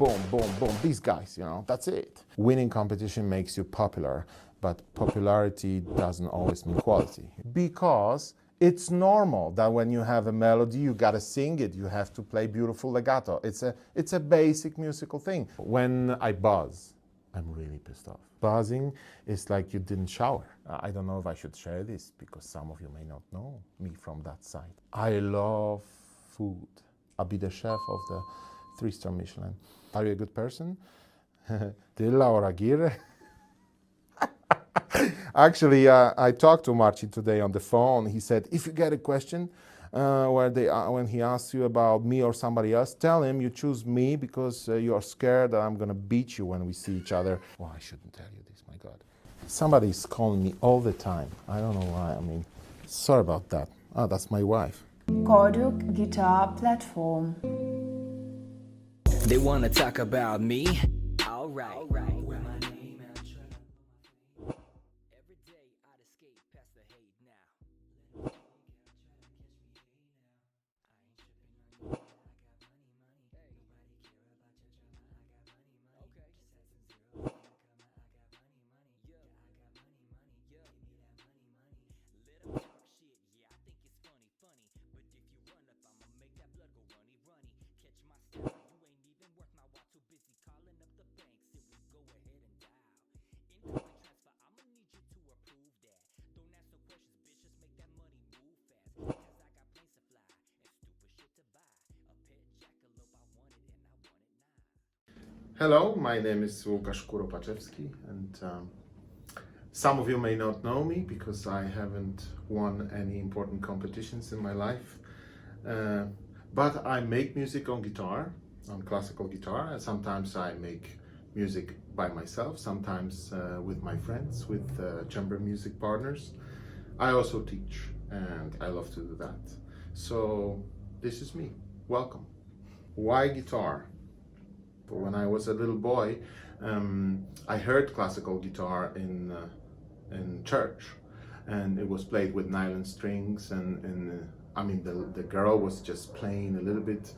boom, boom, boom, these guys, you know, that's it. Winning competition makes you popular, but popularity doesn't always mean quality. Because it's normal that when you have a melody, you gotta sing it, you have to play beautiful legato. It's a basic musical thing. When I buzz, I'm really pissed off. Buzzing is like you didn't shower. I don't know if I should share this because some of you may not know me from that side. I love food. I'll be the chef of the 3-star Michelin. Are you a good person? Dilla or Aguirre? Actually, I talked to Marci today on the phone. He said, if you get a question when he asks you about me or somebody else, tell him you choose me because you are scared that I'm going to beat you when we see each other. Well, I shouldn't tell you this, my God. Somebody's calling me all the time. I don't know why. I mean, sorry about that. Oh, that's my wife. KORDIUK guitar platform. They wanna talk about me? Alright. Every day I'd escape past the hate now. Hello, my name is Lukasz Kuropaczewski, and some of you may not know me because I haven't won any important competitions in my life. But I make music on guitar, on classical guitar, and sometimes I make music by myself, sometimes with my friends, with chamber music partners. I also teach, and I love to do that. So this is me. Welcome. Why guitar? When I was a little boy, I heard classical guitar in church, and it was played with nylon strings, and I mean the girl was just playing a little bit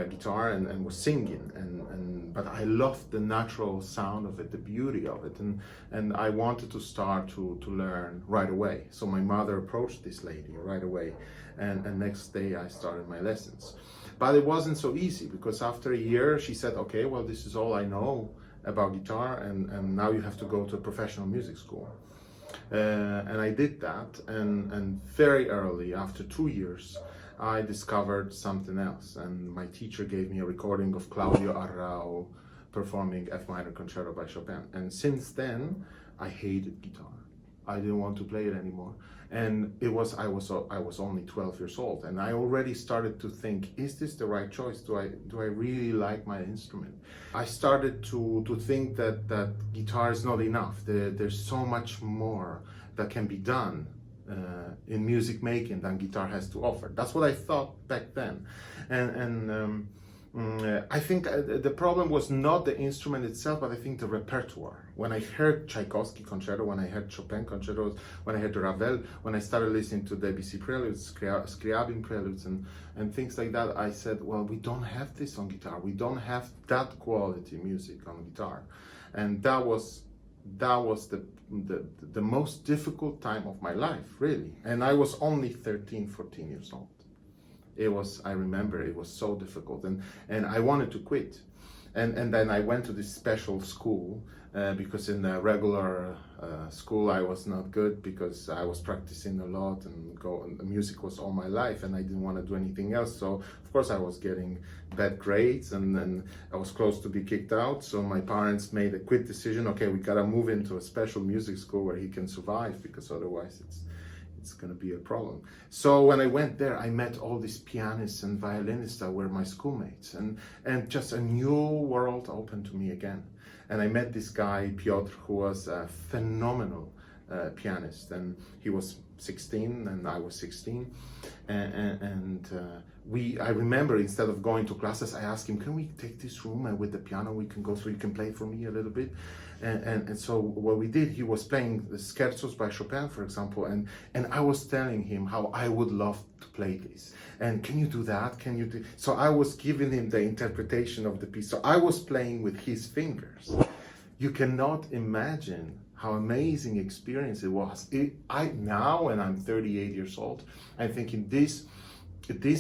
guitar and was singing, but I loved the natural sound of it, the beauty of it, and I wanted to start to learn right away. So my mother approached this lady right away, and next day I started my lessons. But it wasn't so easy because after a year she said, okay, well, this is all I know about guitar, and now you have to go to a professional music school. And I did that, and very early, after 2 years, I discovered something else, and my teacher gave me a recording of Claudio Arrau performing F minor concerto by Chopin. And since then, I hated guitar. I didn't want to play it anymore. And I was only 12 years old, and I already started to think, is this the right choice? Do I really like my instrument? I started to think that guitar is not enough. There's so much more that can be done in music making than guitar has to offer. That's what I thought back then. And I think the problem was not the instrument itself, but I think the repertoire. When I heard Tchaikovsky concerto, when I heard Chopin concertos, when I heard Ravel, when I started listening to Debussy preludes, Scriabin preludes, and things like that, I said, well, we don't have this on guitar. We don't have that quality music on guitar. And that was the most difficult time of my life, really. And I was only 13, 14 years old. I remember it was so difficult, and I wanted to quit. And then I went to this special school because in the regular school I was not good because I was practicing a lot and music was all my life, and I didn't want to do anything else. So of course I was getting bad grades, and I was close to be kicked out. So my parents made a quick decision. Okay, we gotta move into a special music school where he can survive, because otherwise it's going to be a problem. So when I went there, I met all these pianists and violinists that were my schoolmates, and just a new world opened to me again. And I met this guy, Piotr, who was a phenomenal pianist, and he was 16 and I was 16, and I remember, instead of going to classes, I asked him, can we take this room, and with the piano we can go through, you can play for me a little bit. And so what we did, he was playing the scherzos by Chopin, for example, and I was telling him how I would love to play this, and can you do that, can you do, so I was giving him the interpretation of the piece, so I was playing with his fingers. You cannot imagine how amazing experience it was. Now, when I'm 38 years old, I'm thinking this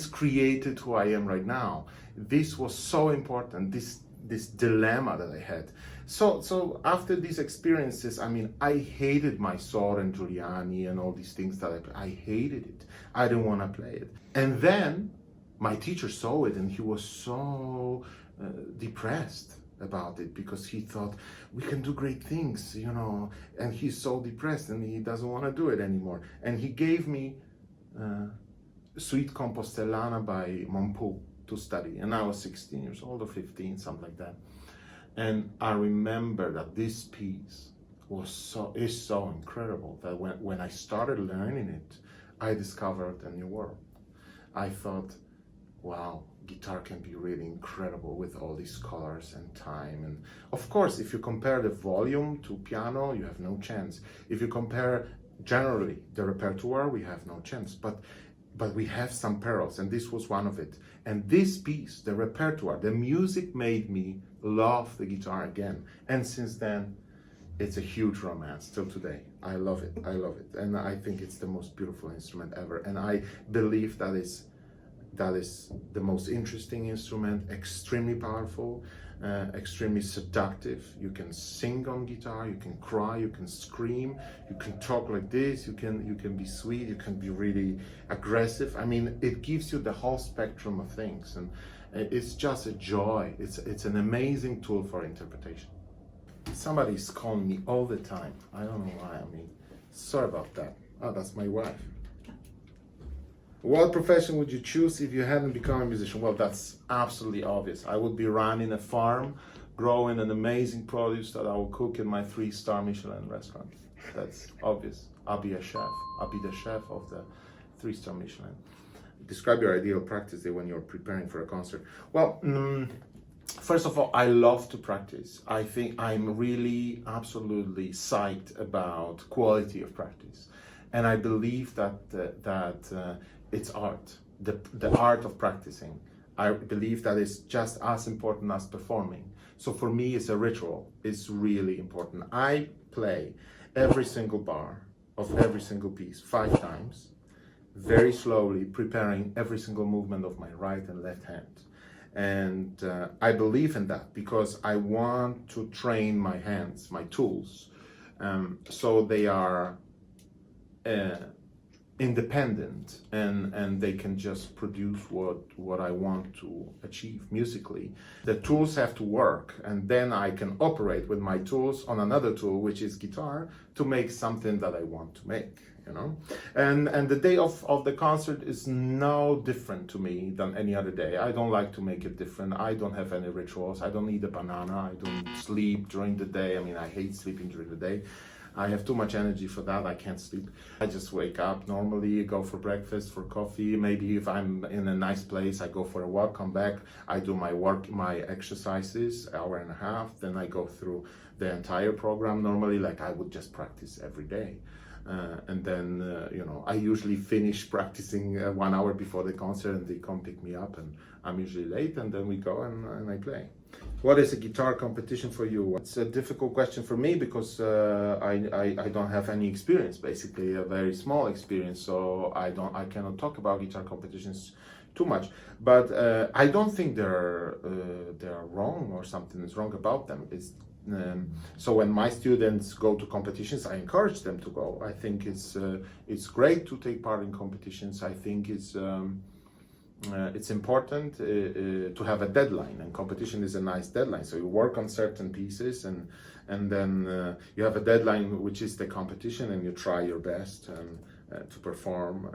created who I am right now. This was so important, this dilemma that I had. So after these experiences, I mean, I hated my Sor and Giuliani and all these things that I hated it. I didn't want to play it. And then my teacher saw it, and he was so depressed about it, because he thought we can do great things, you know, and he's so depressed and he doesn't want to do it anymore. And he gave me Suite Compostellana by Montpou to study, and I was 16 years old or 15, something like that. And I remember that this piece is so incredible that when I started learning it, I discovered a new world. I thought, wow, guitar can be really incredible with all these colors and time. And of course, if you compare the volume to piano, you have no chance. If you compare generally the repertoire, we have no chance. But we have some parallels, and this was one of it. And this piece, the repertoire, the music, made me love the guitar again. And since then, it's a huge romance till today. I love it, and I think it's the most beautiful instrument ever. And I believe that is the most interesting instrument, extremely powerful, extremely seductive. You can sing on guitar, you can cry, you can scream, you can talk like this, you can be sweet, you can be really aggressive. I mean, it gives you the whole spectrum of things, and it's just a joy. It's an amazing tool for interpretation. Somebody's calling me all the time. I don't know why. I mean, sorry about that. Oh, that's my wife. What profession would you choose if you hadn't become a musician? Well, that's absolutely obvious. I would be running a farm, growing an amazing produce that I will cook in my 3-star Michelin restaurant. That's obvious. I'll be a chef. I'll be the chef of the 3-star Michelin. Describe your ideal practice day when you're preparing for a concert. Well, first of all, I love to practice. I think I'm really absolutely psyched about quality of practice. And I believe that it's art, the art of practicing. I believe that it's just as important as performing. So for me, it's a ritual. It's really important. I play every single bar of every single piece 5 times, very slowly, preparing every single movement of my right and left hand. And I believe in that because I want to train my hands, my tools, so they are independent and they can just produce what I want to achieve musically. The tools have to work, and then I can operate with my tools on another tool, which is guitar, to make something that I want to make, you know. And the day of the concert is no different to me than any other day. I don't like to make it different. I don't have any rituals. I don't eat a banana. I don't sleep during the day. I mean, I hate sleeping during the day. I have too much energy for that. I can't sleep. I just wake up normally, go for breakfast, for coffee. Maybe if I'm in a nice place, I go for a walk, come back. I do my work, my exercises, 1.5 hours. Then I go through the entire program normally, like I would just practice every day. And then, you know, I usually finish practicing 1 hour before the concert, and they come pick me up, and I'm usually late, and then we go and I play. What is a guitar competition for you? It's a difficult question for me because I don't have any experience, basically a very small experience, so I cannot talk about guitar competitions too much. But I don't think they're wrong or something is wrong about them. So when my students go to competitions, I encourage them to go. I think it's great to take part in competitions. I think it's important to have a deadline, and competition is a nice deadline. So you work on certain pieces, and then you have a deadline, which is the competition, and you try your best to perform.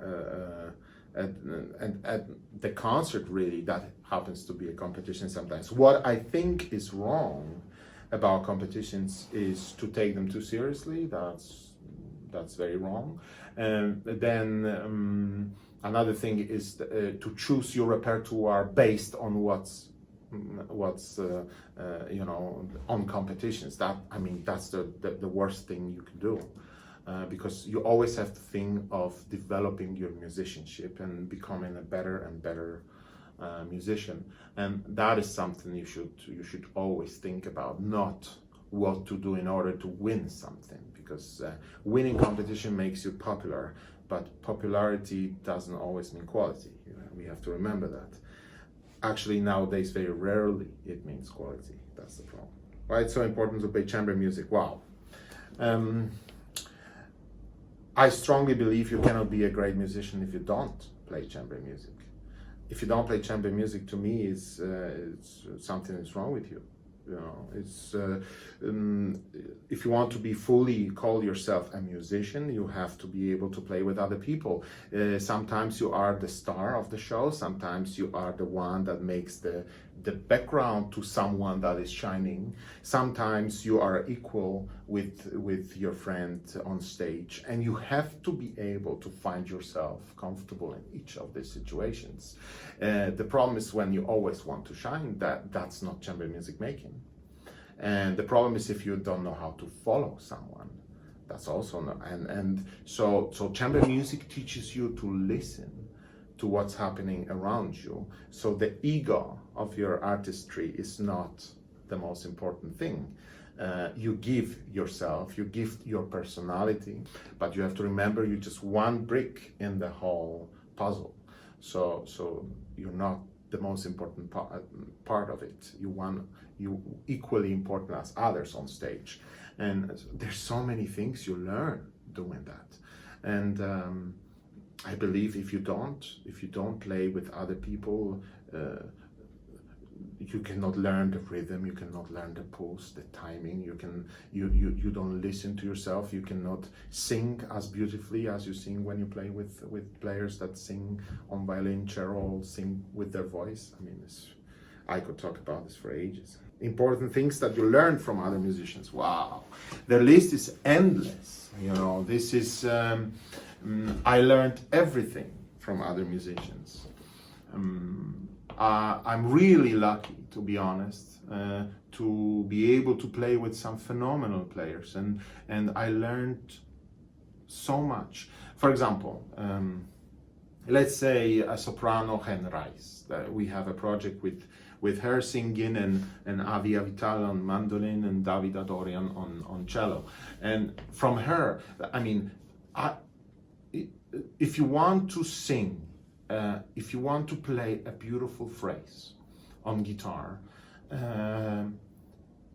And at the concert, really, that happens to be a competition sometimes. What I think is wrong about competitions is to take them too seriously. that's very wrong. Then another thing is to choose your repertoire based on what's you know, on competitions. That, I mean, that's the worst thing you can do, because you always have to think of developing your musicianship and becoming a better and better musician, and that is something you should always think about, not what to do in order to win something, because winning competition makes you popular, but popularity doesn't always mean quality. You know, we have to remember that. Actually, nowadays, very rarely it means quality. That's the problem. Why it's so important to play chamber music? Wow. I strongly believe you cannot be a great musician if you don't play chamber music. If you don't play chamber music, to me, it's something is wrong with you. You know, it's if you want to be fully call yourself a musician, you have to be able to play with other people. Sometimes you are the star of the show. Sometimes you are the one that makes the background to someone that is shining. Sometimes you are equal with your friend on stage, and you have to be able to find yourself comfortable in each of these situations. The problem is when you always want to shine, that's not chamber music making. And the problem is if you don't know how to follow someone, that's also not. And so chamber music teaches you to listen to what's happening around you. So the ego of your artistry is not the most important thing. You give yourself, you give your personality, but you have to remember you're just one brick in the whole puzzle. So you're not the most important part of it. You equally important as others on stage. And there's so many things you learn doing that. And I believe if you don't play with other people, you cannot learn the rhythm, you cannot learn the pulse, the timing, you don't listen to yourself, you cannot sing as beautifully as you sing when you play with players that sing on violin, cello, sing with their voice. I mean, I could talk about this for ages. Important things that you learn from other musicians. Wow, the list is endless. You know, this is, I learned everything from other musicians. I'm really lucky, to be honest, to be able to play with some phenomenal players, and I learned so much. For example, let's say a soprano, Hen Rice. We have a project with her singing, and Avi Avital on mandolin, and David Adorian on cello. And from her, I mean, if you want to sing, if you want to play a beautiful phrase on guitar,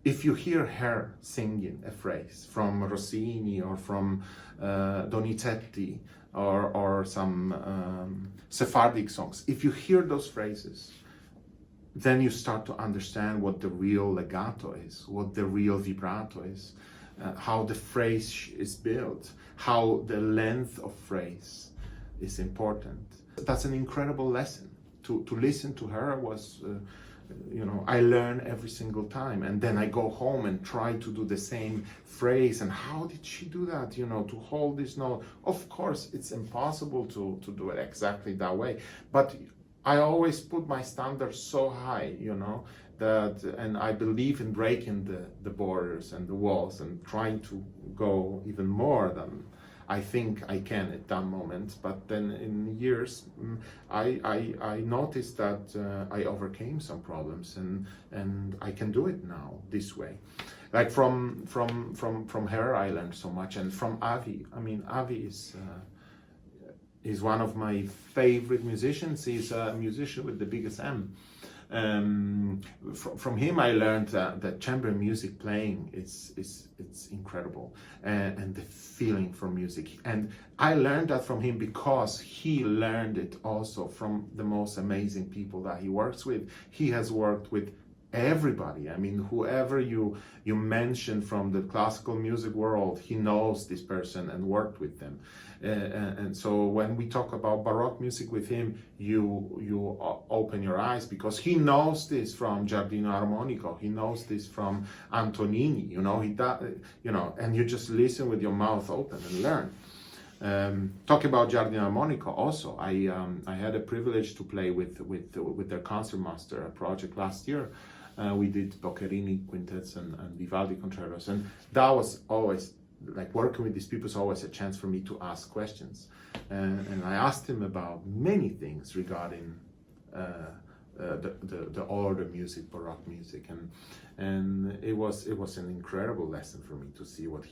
if you hear her singing a phrase from Rossini or from Donizetti or some Sephardic songs, if you hear those phrases, then you start to understand what the real legato is, what the real vibrato is, how the phrase is built, how the length of phrase is important. That's an incredible lesson. To listen to her was, you know, I learn every single time, and then I go home and try to do the same phrase. And how did she do that? You know, to hold this note. Of course, it's impossible to do it exactly that way. But I always put my standards so high, you know, that, and I believe in breaking the borders and the walls and trying to go even more than I think I can at that moment. But then in years, I noticed that I overcame some problems, and I can do it now this way. Like from her, I learned so much, and from Avi. I mean, Avi is one of my favorite musicians. He's a musician with the biggest M. From him, I learned that chamber music playing it's incredible, and the feeling for music. And I learned that from him because he learned it also from the most amazing people that he works with. He has worked with everybody. I mean, whoever you mention from the classical music world, he knows this person and worked with them. And so when we talk about Baroque music with him, you open your eyes, because he knows this from Giardino Armonico, he knows this from Antonini, and you just listen with your mouth open and learn. Talking about Giardino Armonico, also, I had a privilege to play with their concertmaster, a project last year. We did Boccherini quintets and Vivaldi concertos, and that was always, like, working with these people is always a chance for me to ask questions. And I asked him about many things regarding the older music, Baroque music, and it was an incredible lesson for me to see what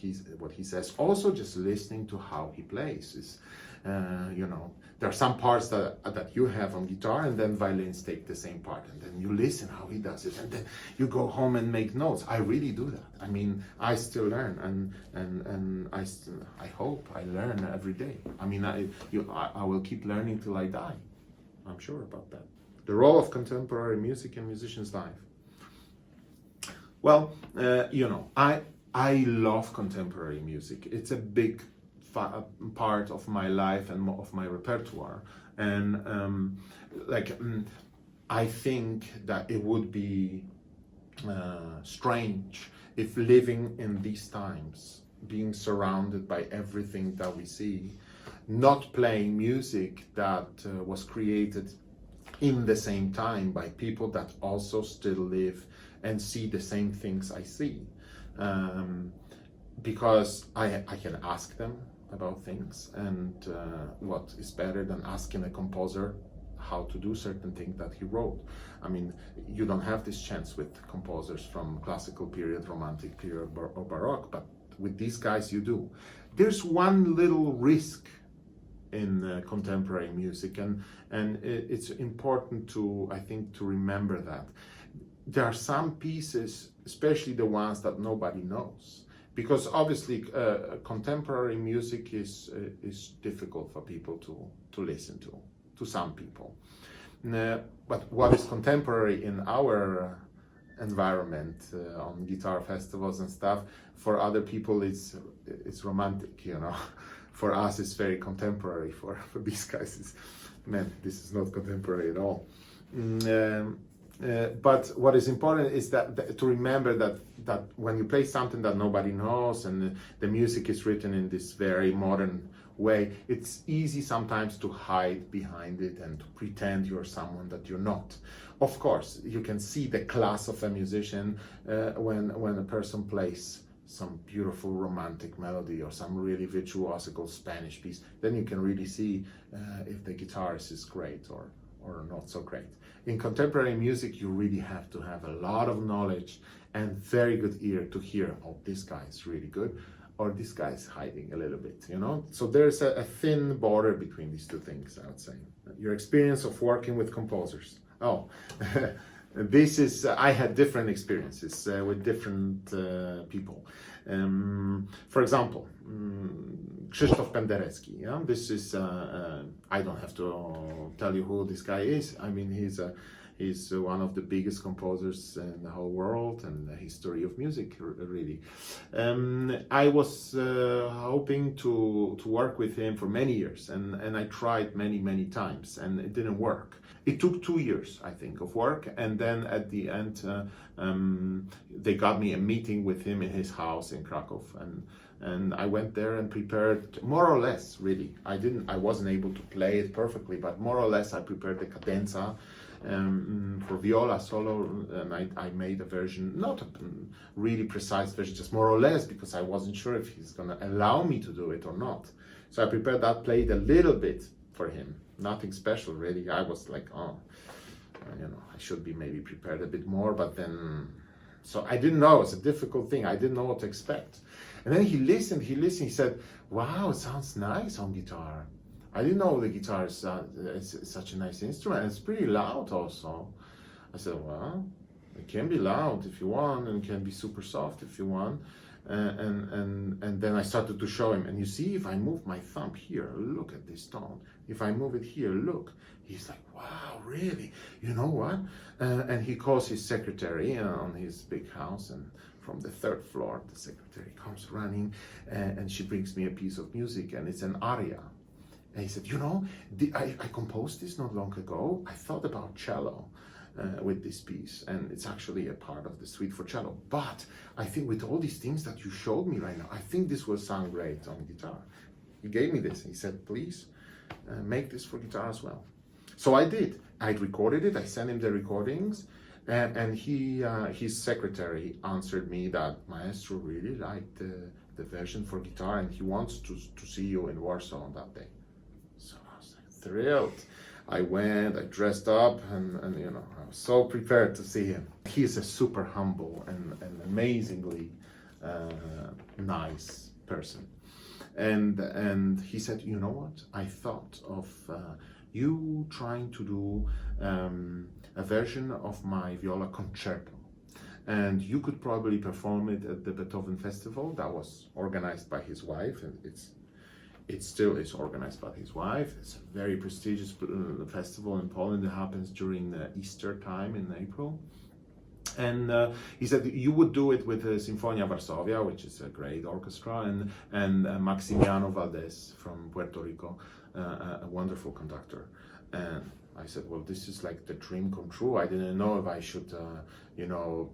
he says. Also, just listening to how he plays is, there are some parts that you have on guitar, and then violins take the same part, and then you listen how he does it, and then you go home and make notes. I really do that. I mean, I still learn, and I hope I learn every day. I mean, I will keep learning till I die. I'm sure about that. The role of contemporary music in musicians' life. Well, I love contemporary music. It's a big part of my life and of my repertoire. And I think that it would be strange if, living in these times, being surrounded by everything that we see, not playing music that was created in the same time by people that also still live and see the same things I see. Because I can ask them about things, and what is better than asking a composer how to do certain things that he wrote. I mean, you don't have this chance with composers from classical period, romantic period, or Baroque, but with these guys you do. There's one little risk in contemporary music, and it's important to, I think, to remember that there are some pieces, especially the ones that nobody knows, because obviously contemporary music is difficult for people to listen to some people. But what is contemporary in our environment, on guitar festivals and stuff, for other people it's romantic, For us it's very contemporary. For these guys, this is not contemporary at all. But what is important is that to remember that when you play something that nobody knows, and the music is written in this very modern way, it's easy sometimes to hide behind it and to pretend you're someone that you're not. Of course, you can see the class of a musician when a person plays some beautiful romantic melody or some really virtuosical Spanish piece. Then you can really see if the guitarist is great or not so great. In contemporary music, you really have to have a lot of knowledge and very good ear to hear, oh, this guy is really good, or this guy is hiding a little bit, So there's a thin border between these two things, I would say. Your experience of working with composers. Oh, this is, I had different experiences with different people. For example, Krzysztof Penderecki. This is, I don't have to tell you who this guy is. I mean, he's one of the biggest composers in the whole world and the history of music, really. I was hoping to work with him for many years, and I tried many times, and it didn't work. It took 2 years, I think, of work, and then at the end, they got me a meeting with him in his house in Krakow, and I went there and prepared more or less, really. I wasn't able to play it perfectly, but more or less I prepared the cadenza for viola solo, and I made a version, not a really precise version, just more or less, because I wasn't sure if he's gonna allow me to do it or not. So I prepared that, played a little bit for him. Nothing special, really. I was like, I should be maybe prepared a bit more, but then, so I didn't know. It's a difficult thing. I didn't know what to expect. And then he listened, he said, wow, it sounds nice on guitar. I didn't know the guitar is such a nice instrument. It's pretty loud also. I said, well, it can be loud if you want, and it can be super soft if you want. and then I started to show him, and you see, if I move my thumb here, look at this tone. If I move it here, look. He's like, wow, really? You know what? And he calls his secretary on his big house, and from the third floor, the secretary comes running, and she brings me a piece of music, and it's an aria. And he said, you know, I composed this not long ago. I thought about cello with this piece, and it's actually a part of the suite for cello. But I think with all these things that you showed me right now, I think this will sound great on guitar. He gave me this. He said, please make this for guitar as well. So I did. I recorded it. I sent him the recordings, and his secretary answered me that Maestro really liked the version for guitar, and he wants to see you in Warsaw on that day. So I was like thrilled. I went, I dressed up, and you know, I was so prepared to see him. He's a super humble and amazingly nice person. And he said, you know what? I thought of you trying to do a version of my viola concerto, and you could probably perform it at the Beethoven Festival that was organized by his wife, and it still is organized by his wife. It's a very prestigious festival in Poland. It happens during Easter time in April. And he said you would do it with Sinfonia Varsovia, which is a great orchestra, and Maximiano Valdez from Puerto Rico, a wonderful conductor. And I said, well, this is like the dream come true. I didn't know if I should, you know,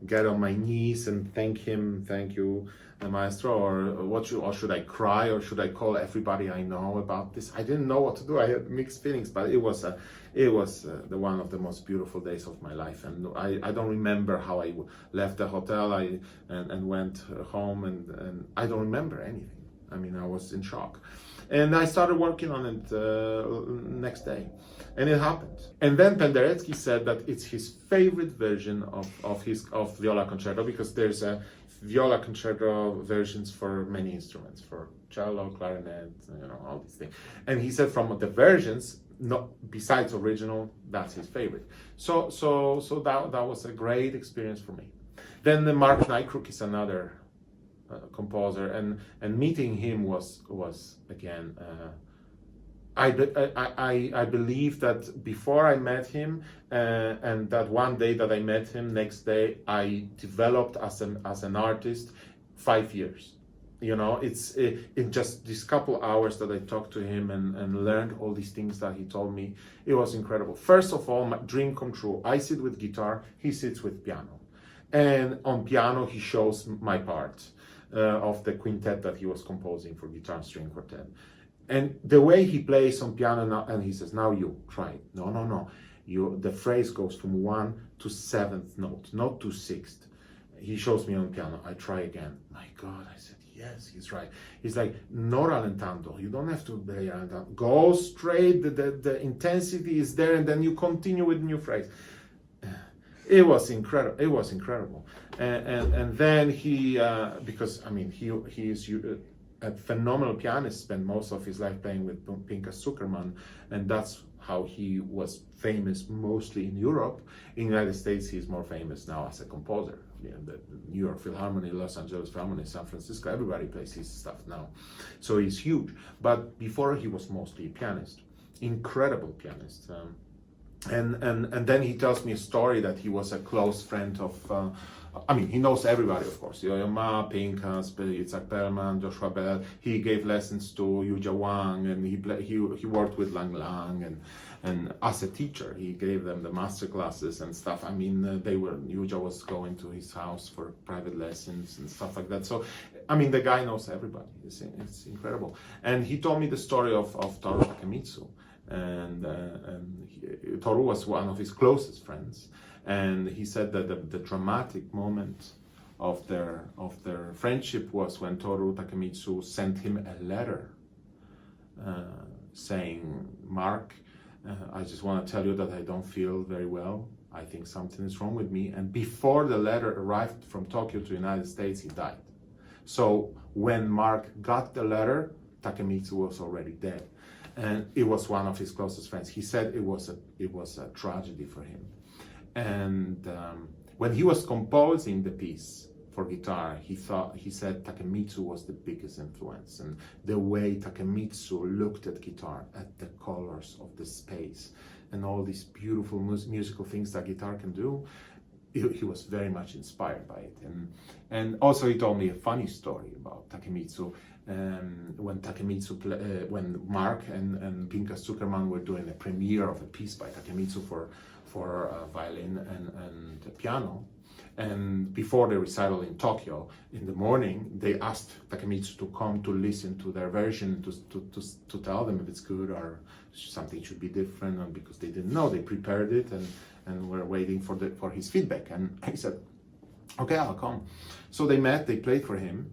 get on my knees and thank you, Maestro, or should I cry, or should I call everybody I know about this? I didn't know what to do. I had mixed feelings, but it was the one of the most beautiful days of my life. And I don't remember how I left the hotel and went home, and I don't remember anything. I mean, I was in shock. And I started working on it next day, and it happened. And then Penderecki said that it's his favorite version of viola concerto, because there's a viola concerto versions for many instruments, for cello, clarinet, you know, all these things. And he said from the versions, no, besides original, that's his favorite. So that was a great experience for me. Then the Mark Nykrook is another composer, and meeting him was again. I believe that before I met him, and that one day that I met him, next day I developed as an artist 5 years. You know, it's in just these couple hours that I talked to him and learned all these things that he told me. It was incredible. First of all, my dream come true. I sit with guitar, he sits with piano, and on piano he shows my part of the quintet that he was composing for guitar and string quartet. And the way he plays on piano now, and he says, now you try it. No. The phrase goes from 1 to 7th note, not to 6th. He shows me on piano. I try again. My God, I said, yes, he's right. He's like, no rallentando. You don't have to play rallentando. Go straight. The intensity is there, and then you continue with new phrase. It was incredible. And then he, because I mean, he is a phenomenal pianist, spent most of his life playing with Pinkas Zuckerman, and that's how he was famous mostly in Europe. In the United States, he's more famous now as a composer. You know, the New York Philharmonic, Los Angeles Philharmonic, San Francisco, everybody plays his stuff now. So he's huge. But before, he was mostly a pianist, incredible pianist. And then he tells me a story that he was a close friend of, I mean, he knows everybody, of course. Yo-Yo Ma, Pinkas, Itzhak Perlman, Joshua Bell. He gave lessons to Yuja Wang, and he worked with Lang Lang, and as a teacher, he gave them the master classes and stuff. I mean, Yuja was going to his house for private lessons and stuff like that. So, I mean, the guy knows everybody. It's incredible. And he told me the story of Toru Takemitsu. And Toru was one of his closest friends, and he said that the dramatic moment of their friendship was when Toru Takemitsu sent him a letter saying, Mark, I just want to tell you that I don't feel very well. I think something is wrong with me. And before the letter arrived from Tokyo to the United States, he died. So when Mark got the letter, Takemitsu was already dead. And it was one of his closest friends. He said it was a tragedy for him. And when he was composing the piece for guitar, he said Takemitsu was the biggest influence, and the way Takemitsu looked at guitar, at the colors of the space, and all these beautiful musical things that guitar can do, he was very much inspired by it. And also he told me a funny story about Takemitsu. When Mark and Pinkas Zuckerman were doing a premiere of a piece by Takemitsu for violin and piano, and before the recital in Tokyo, in the morning, they asked Takemitsu to come to listen to their version, to tell them if it's good or something should be different, and because they didn't know, they prepared it and were waiting for his feedback. And he said, okay, I'll come. So they met, they played for him,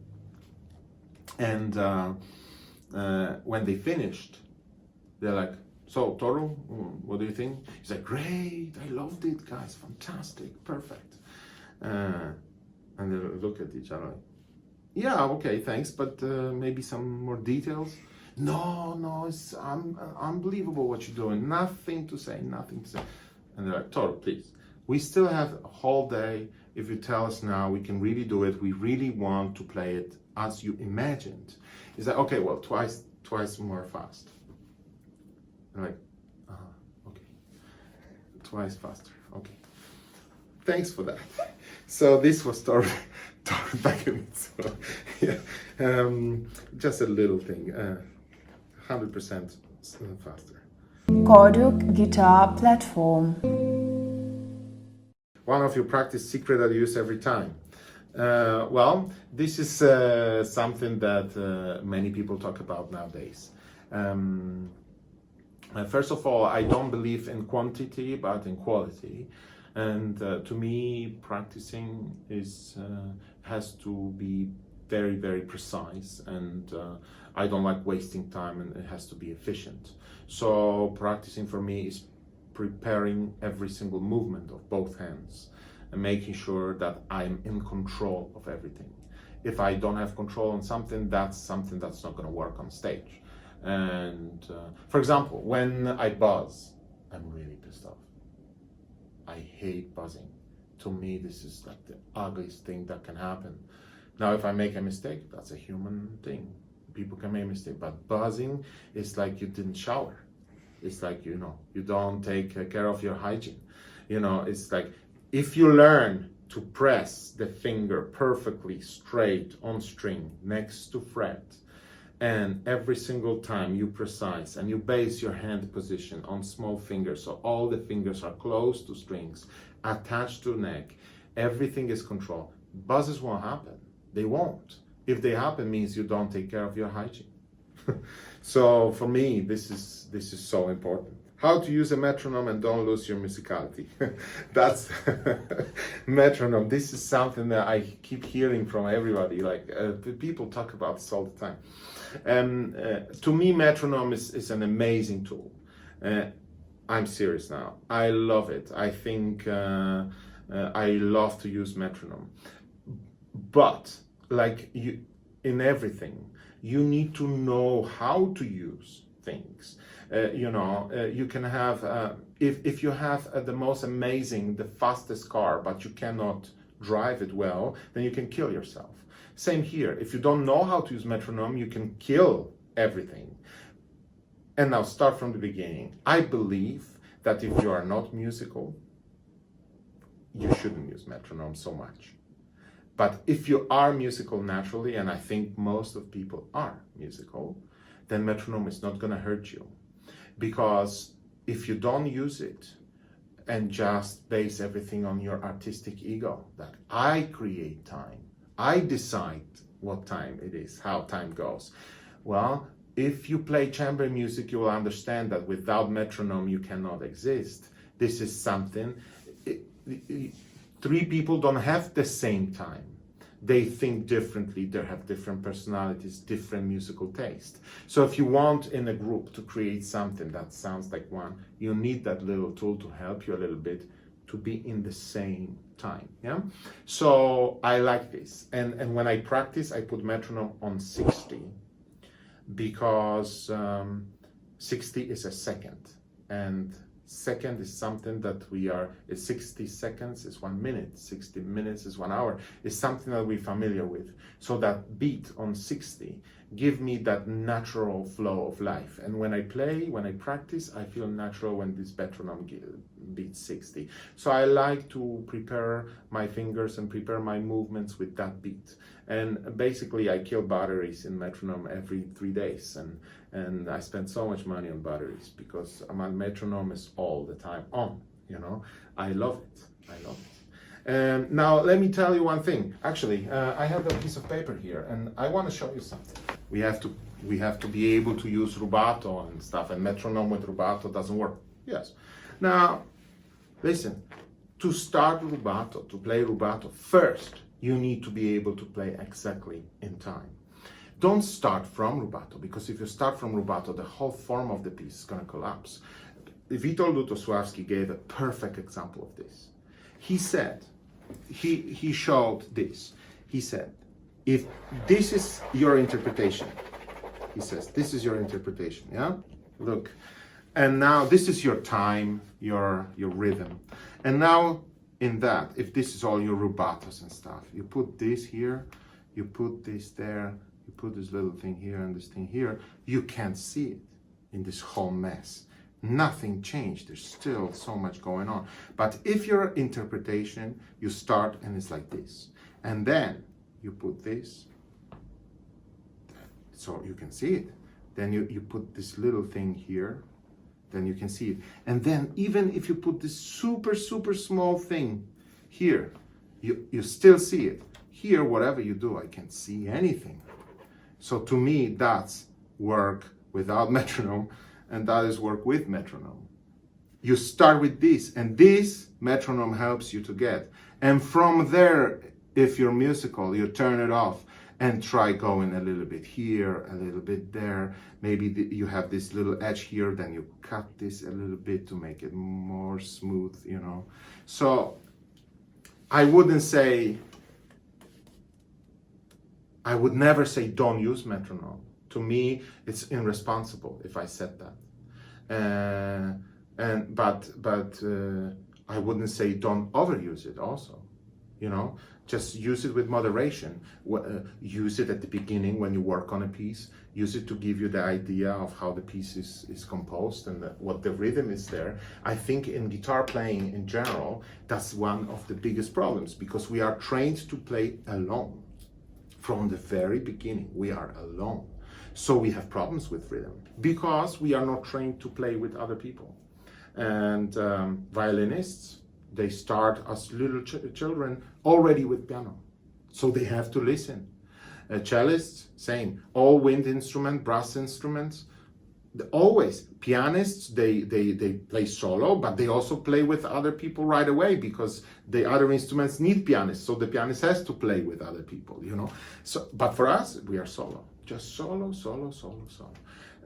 and when they finished, they're like, so Toru, what do you think? He's like, great, I loved it, guys, fantastic, perfect. And they look at each other like, yeah, okay, thanks, but maybe some more details? No, it's unbelievable what you're doing, nothing to say. And they're like, Toru, please, we still have a whole day. If you tell us now, we can really do it. We really want to play it as you imagined. He's like, okay, well, twice more fast. I'm like, okay, twice faster, okay. Thanks for that. So this was Toru Takemitsu. Yeah, just a little thing, 100% faster. KORDIUK Guitar Platform. One of your practice secret that you use every time. Well, this is something that many people talk about nowadays. First of all, I don't believe in quantity, but in quality. And to me, practicing has to be very, very precise, and I don't like wasting time, and it has to be efficient. So practicing for me is preparing every single movement of both hands and making sure that I'm in control of everything. If I don't have control on something that's not going to work on stage. And for example, when I buzz, I'm really pissed off. I hate buzzing. To me, this is like the ugliest thing that can happen. Now, if I make a mistake, that's a human thing. People can make a mistake, but buzzing is like you didn't shower. It's like, you don't take care of your hygiene. It's like, if you learn to press the finger perfectly straight on string next to fret, and every single time you precise and you base your hand position on small fingers, so all the fingers are close to strings, attached to neck, everything is controlled. Buzzes won't happen. They won't. If they happen, means you don't take care of your hygiene. So for me, this is so important. How to use a metronome and don't lose your musicality. That's metronome. This is something that I keep hearing from everybody. Like people talk about this all the time. To me, metronome is an amazing tool. I'm serious now. I love it. I think I love to use metronome. But like in everything, you need to know how to use things. You can have, if you have the most amazing, the fastest car, but you cannot drive it well, then you can kill yourself. Same here. If you don't know how to use metronome, you can kill everything. And now start from the beginning. I believe that if you are not musical, you shouldn't use metronome so much. But if you are musical naturally, and I think most of people are musical, then metronome is not going to hurt you. Because if you don't use it and just base everything on your artistic ego, that I create time, I decide what time it is, how time goes. Well, if you play chamber music, you will understand that without metronome, you cannot exist. This is something, three people don't have the same time. They think differently, they have different personalities, different musical taste. So if you want in a group to create something that sounds like one, you need that little tool to help you a little bit to be in the same time. Yeah. So I like this. And when I practice, I put metronome on 60 because 60 is a second. And second is something that we are, 60 seconds is 1 minute, 60 minutes is 1 hour, is something that we're familiar with. So that beat on 60 give me that natural flow of life. And when I play, when I practice, I feel natural when this metronome beats 60. So I like to prepare my fingers and prepare my movements with that beat. And basically I kill batteries in metronome every 3 days. And I spend so much money on batteries because my metronome is all the time on, you know. I love it, I love it. And now let me tell you one thing. Actually, I have a piece of paper here and I want to show you something. We have to be able to use rubato and stuff, and metronome with rubato doesn't work. Yes. Now, listen, to start rubato, to play rubato, first you need to be able to play exactly in time. Don't start from rubato, because if you start from rubato, the whole form of the piece is going to collapse. Witold Lutosławski gave a perfect example of this. He said, he showed this. He said, if this is your interpretation, he says, this is your interpretation, yeah? Look, and now this is your time, your rhythm. And now in that, if this is all your rubatos and stuff, you put this here, you put this there, you put this little thing here and this thing here, you can't see it in this whole mess. Nothing changed, there's still so much going on. But if your interpretation, you start and it's like this. And then you put this, so you can see it. Then you put this little thing here, then you can see it. And then even if you put this super, super small thing here, you still see it. Here, whatever you do, I can't see anything. So to me, that's work without metronome, and that is work with metronome. You start with this, and this metronome helps you to get. And from there, if you're musical, you turn it off and try going a little bit here, a little bit there. Maybe you have this little edge here, then you cut this a little bit to make it more smooth, you know. So I would never say don't use metronome. To me, it's irresponsible if I said that. But I wouldn't say don't overuse it also, you know. Just use it with moderation. Use it at the beginning when you work on a piece. Use it to give you the idea of how the piece is composed and what the rhythm is there. I think in guitar playing in general, that's one of the biggest problems, because we are trained to play alone. From the very beginning, we are alone. So we have problems with rhythm because we are not trained to play with other people. And violinists, they start as little children already with piano. So they have to listen. Cellists, same. All wind instruments, brass instruments, always. Pianists, they play solo, but they also play with other people right away because the other instruments need pianists. So the pianist has to play with other people, you know. So, but for us, we are solo. Just solo, solo, solo, solo.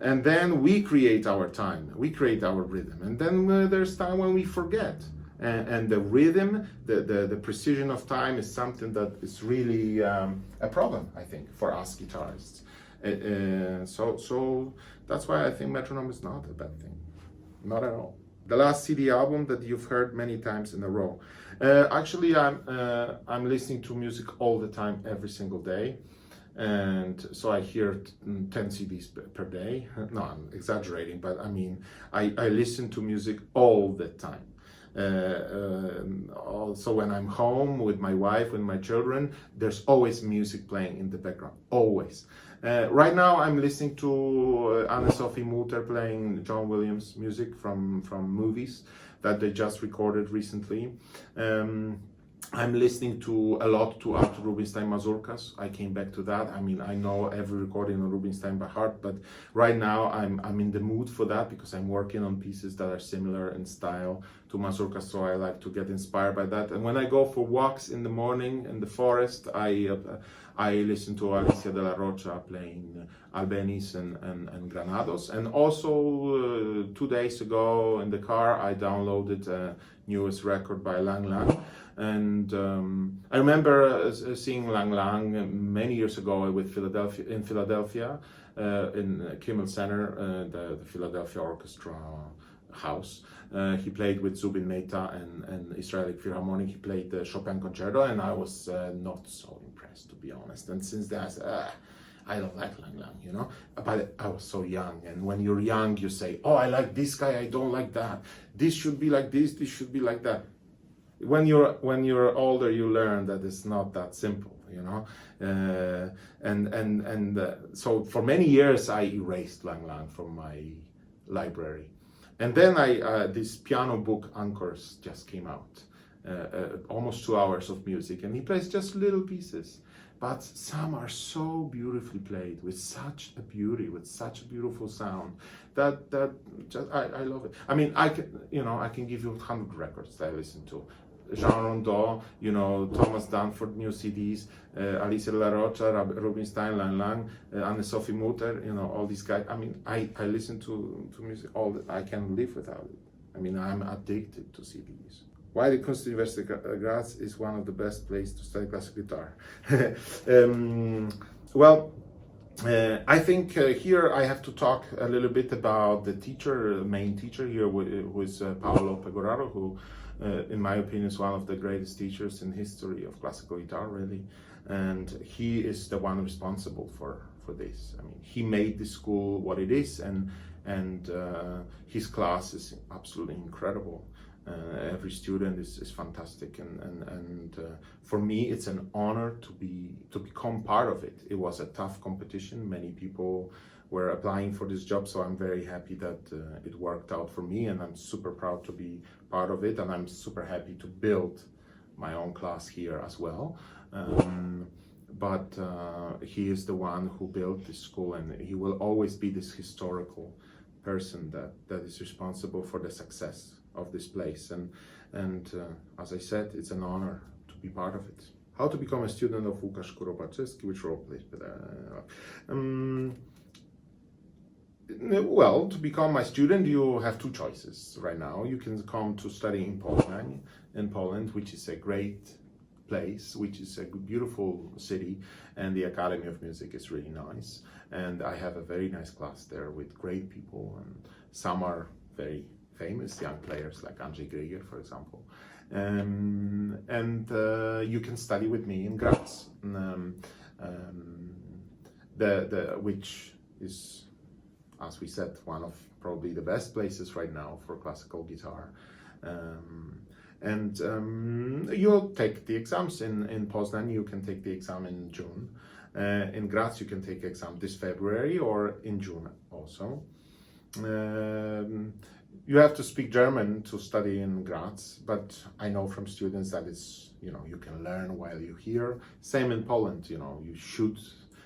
And then we create our time. We create our rhythm. And then there's time when we forget. And the rhythm, the precision of time is something that is really a problem, I think, for us guitarists. So that's why I think metronome is not a bad thing, not at all. The last CD album that you've heard many times in a row. Actually, I'm listening to music all the time, every single day. And so I hear 10 CDs per day. No, I'm exaggerating, but I mean, I listen to music all the time. Also when I'm home with my wife, with my children, there's always music playing in the background, always. Right now I'm listening to Anne-Sophie Mutter playing John Williams music from movies that they just recorded recently. I'm listening a lot to Artur Rubinstein mazurkas. I came back to that. I mean, I know every recording of Rubinstein by heart, but right now I'm in the mood for that because I'm working on pieces that are similar in style to mazurkas, so I like to get inspired by that. And when I go for walks in the morning in the forest, I listen to Alicia de la Rocha playing Albéniz and Granados. And also 2 days ago in the car, I downloaded a newest record by Lang Lang. And I remember seeing Lang Lang many years ago in Philadelphia, in Kimmel Center, the Philadelphia Orchestra house. He played with Zubin Mehta and Israeli Philharmonic. He played the Chopin Concerto, and I was not so impressed, to be honest. And since then I said, I don't like Lang Lang, you know. But I was so young, and when you're young, you say, oh, I like this guy, I don't like that. This should be like this should be like that. When you're older, you learn that it's not that simple, you know. So for many years, I erased Lang Lang from my library. And then this piano book, Anchors, just came out. Almost 2 hours of music, and he plays just little pieces. But some are so beautifully played, with such a beauty, with such a beautiful sound, that just I love it. I mean, I can give you 100 records that I listen to. Jean Rondeau, you know, Thomas Danforth, new CDs, Alicia La Rocha, Rubinstein, Lang Lang, Anne-Sophie Mutter, you know, all these guys. I mean, I listen to music I can live without it. I mean, I'm addicted to CDs. Why the Kunstuniversität Graz is one of the best places to study classical guitar. I think here I have to talk a little bit about the main teacher here, who is Paolo Pegoraro, who, in my opinion, is one of the greatest teachers in history of classical guitar, really. And he is the one responsible for this. I mean, he made the school what it is, and his class is absolutely incredible. Every student is fantastic, and for me it's an honor to become part of it. It was a tough competition. Many people were applying for this job, so I'm very happy that it worked out for me, and I'm super proud to be part of it, and I'm super happy to build my own class here as well. But he is the one who built this school, and he will always be this historical person that is responsible for the success of this place, and as I said, it's an honor to be part of it. How to become a student of Łukasz Kuropaczewski, which role plays? Well, to become my student, you have two choices right now. You can come to study in Poznań, in Poland, which is a great place, which is a beautiful city, and the Academy of Music is really nice. And I have a very nice class there with great people, and some are very famous young players like Andrzej Grieger, for example. You can study with me in Graz, which is, as we said, one of probably the best places right now for classical guitar. You'll take the exams in Poznań. You can take the exam in June. In Graz, you can take exam this February or in June also. You have to speak German to study in Graz, but I know from students that it's, you know, you can learn while you're here. Same in Poland, you know, you should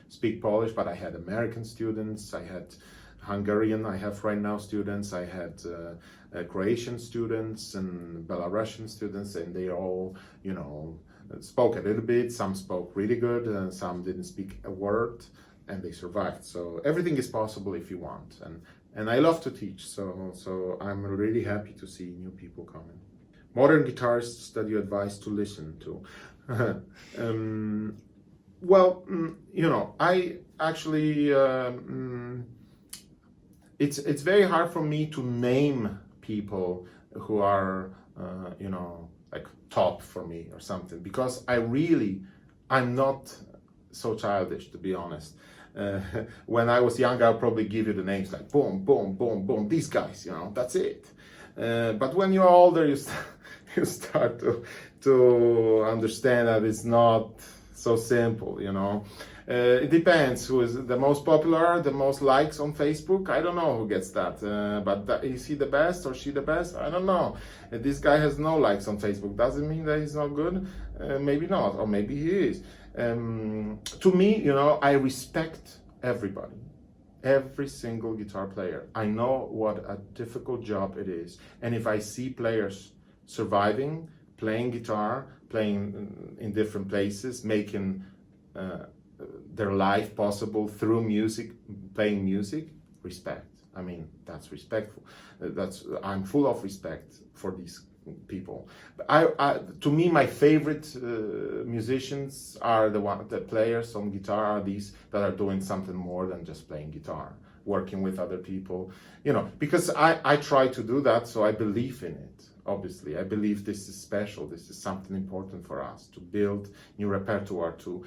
speak Polish, but I had American students, I had Hungarian, I have right now students, I had Croatian students and Belarusian students, and they all, you know, spoke a little bit. Some spoke really good, and some didn't speak a word, and they survived. So everything is possible if you want, and I love to teach, so I'm really happy to see new people coming. Modern guitarists that you advise to listen to. You know, I actually, it's very hard for me to name people who are, you know, like top for me or something, because I'm not so childish, to be honest. When I was younger, I'll probably give you the names like boom, boom, boom, boom, these guys, you know, that's it. But when you're older, you start to understand that it's not so simple, you know. It depends who is the most popular, the most likes on Facebook. I don't know who gets that, but is he the best or she the best? I don't know. This guy has no likes on Facebook. Doesn't mean that he's not good. Maybe not, or maybe he is. To me, you know, I respect everybody, every single guitar player. I know what a difficult job it is, and if I see players surviving, playing guitar, playing in different places, making their life possible through music, playing music, respect. I mean, that's respectful. I'm full of respect for these people. To me, my favorite musicians are the players on guitar are these that are doing something more than just playing guitar. working with other people, you know, because I try to do that, so I believe in it. Obviously, I believe this is special. This is something important for us to build new repertoire, to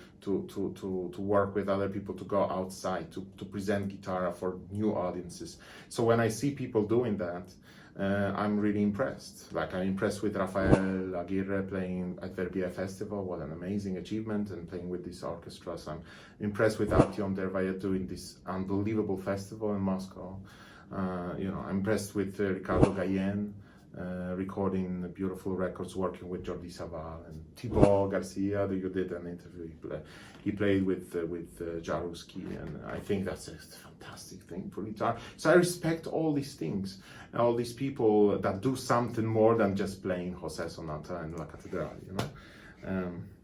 work with other people, to go outside, to present guitar for new audiences. So when I see people doing that, I'm really impressed. Like, I'm impressed with Rafael Aguirre playing at Verbier Festival. What an amazing achievement, and playing with these orchestras. I'm impressed with Artyom Dervayev doing this unbelievable festival in Moscow. You know, I'm impressed with Ricardo Gayen, recording beautiful records, working with Jordi Savall and Thibaut Garcia. You did an interview. He played with Jaruski, and I think that's a fantastic thing for guitar. So I respect all these things, all these people that do something more than just playing José Sonata and La Catedral. You know,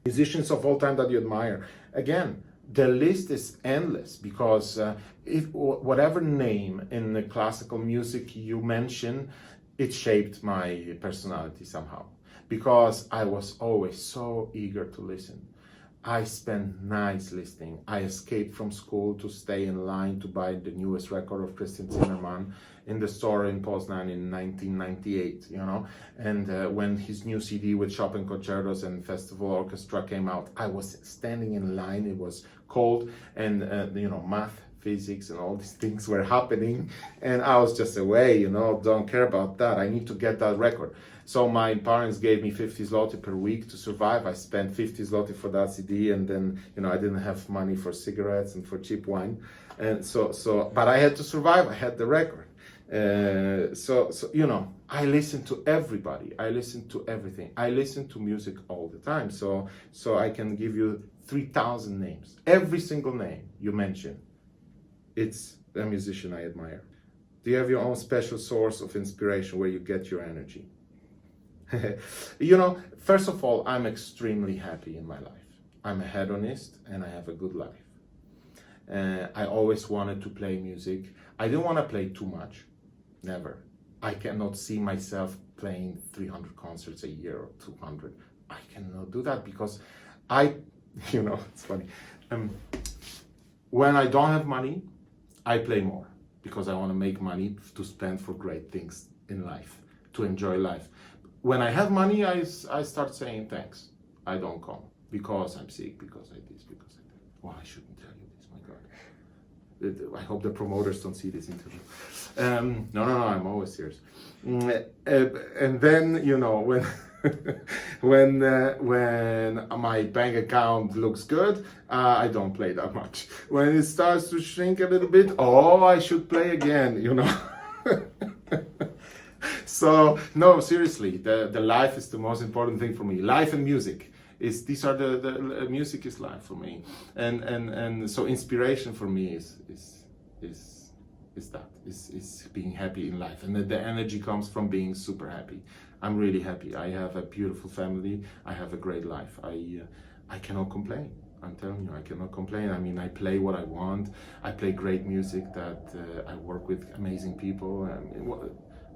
musicians of all time that you admire. Again, the list is endless, because if whatever name in the classical music you mention, it shaped my personality somehow, because I was always so eager to listen. I spent nights listening. I escaped from school to stay in line to buy the newest record of Christian Zimmermann in the store in Poznan in 1998, you know. And when his new CD with Chopin concertos and festival orchestra came out, I was standing in line. It was cold, and you know, math, physics, and all these things were happening, and I was just away, you know, don't care about that. I need to get that record. So my parents gave me 50 zloty per week to survive. I spent 50 zloty for that CD, and then, you know, I didn't have money for cigarettes and for cheap wine, and but I had to survive. I had the record. So you know, I listen to everybody. I listen to everything. I listen to music all the time. So I can give you 3,000 names. Every single name you mention, it's a musician I admire. Do you have your own special source of inspiration where you get your energy? You know, first of all, I'm extremely happy in my life. I'm a hedonist, and I have a good life. I always wanted to play music. I didn't want to play too much, never. I cannot see myself playing 300 concerts a year or 200. I cannot do that, because you know, it's funny. When I don't have money, I play more, because I want to make money to spend for great things in life, to enjoy life. When I have money, I start saying thanks. I don't come because I'm sick, because I this, because I that. Well, I shouldn't tell you this, my God. I hope the promoters don't see this interview. No, I'm always serious. And then, you know, when my bank account looks good, I don't play that much. When it starts to shrink a little bit, oh, I should play again, you know. So no, seriously, the life is the most important thing for me. Life and music these are the music is life for me, and so inspiration for me is being happy in life, and the energy comes from being super happy. I'm really happy. I have a beautiful family. I have a great life. I cannot complain. I'm telling you, I cannot complain. I mean, I play what I want. I play great music. I work with amazing people.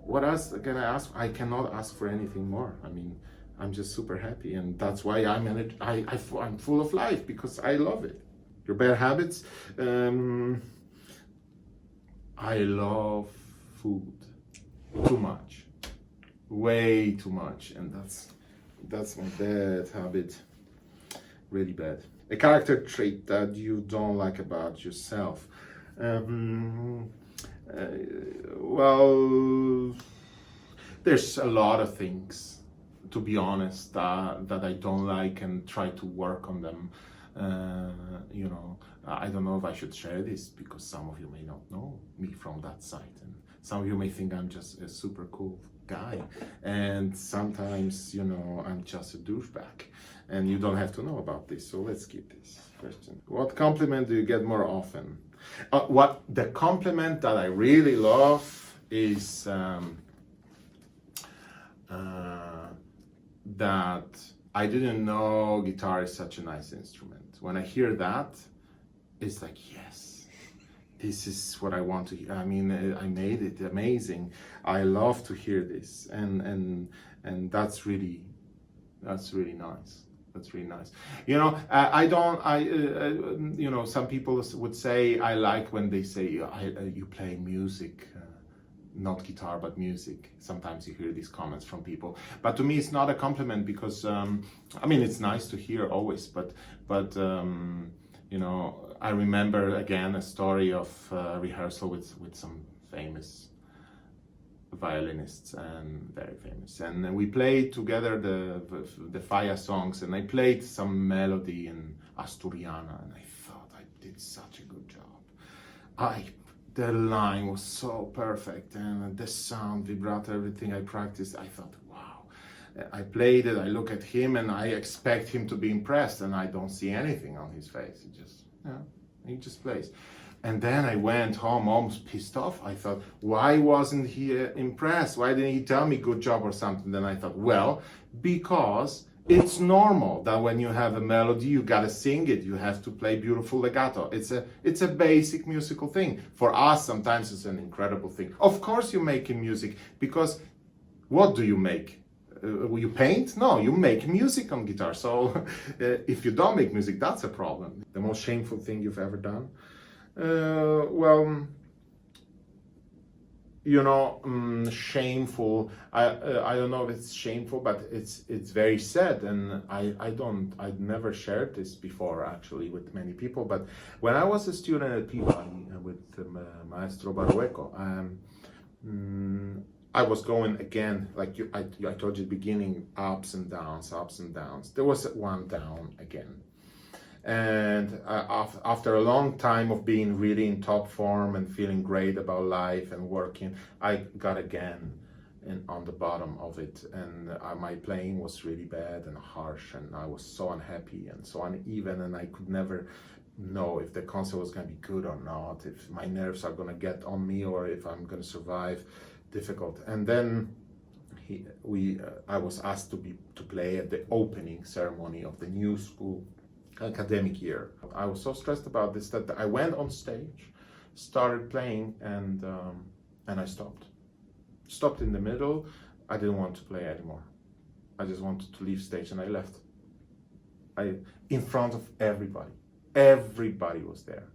What else can I ask? I cannot ask for anything more. I mean, I'm just super happy, and that's why I'm full of life, because I love it. Your bad habits. I love food too much, way too much, and that's my bad habit, really bad. A character trait that you don't like about yourself. Well, there's a lot of things, to be honest, that I don't like, and try to work on them. You know, I don't know if I should share this, because some of you may not know me from that side, and some of you may think I'm just a super cool guy, and sometimes, you know, I'm just a douchebag, and you don't have to know about this. So let's skip this question. What compliment do you get more often? What the compliment that I really love is that I didn't know guitar is such a nice instrument. When I hear that, it's like, yes, this is what I want to hear. I mean, I made it amazing. I love to hear this, and that's really nice. That's really nice. You know, I don't. You know, some people would say I like when they say you play music, not guitar but music. Sometimes you hear these comments from people, but to me it's not a compliment because I mean it's nice to hear always, but you know, I remember again a story of rehearsal with some famous violinists and very famous, and we played together the Falla songs, and I played some melody in Asturiana, and I thought I did such a good job. The line was so perfect, and the sound, vibrato, everything I practiced, I thought, wow. I played it, I look at him, and I expect him to be impressed, and I don't see anything on his face. He just plays. And then I went home almost pissed off. I thought, why wasn't he impressed? Why didn't he tell me good job or something? Then I thought, well, because it's normal that when you have a melody, you gotta sing it. You have to play beautiful legato. It's a basic musical thing. For us, sometimes it's an incredible thing. Of course you're making music, because what do you make? You paint? No, you make music on guitar. So if you don't make music, that's a problem. The most shameful thing you've ever done? Well, you know, shameful. I don't know if it's shameful, but it's very sad, and I'd never shared this before actually with many people. But when I was a student at Peabody with Maestro Barrueco, I was going again, like I told you at the beginning, ups and downs, ups and downs. There was one down again. And after a long time of being really in top form and feeling great about life and working, I got again on the bottom of it. And my playing was really bad and harsh, and I was so unhappy and so uneven, and I could never know if the concert was going to be good or not, if my nerves are going to get on me or if I'm going to survive. Difficult. And then I was asked to play at the opening ceremony of the new school academic year. I was so stressed about this that I went on stage, started playing, and I stopped in the middle. I didn't want to play anymore. I just wanted to leave stage, and I left. In front of everybody was there.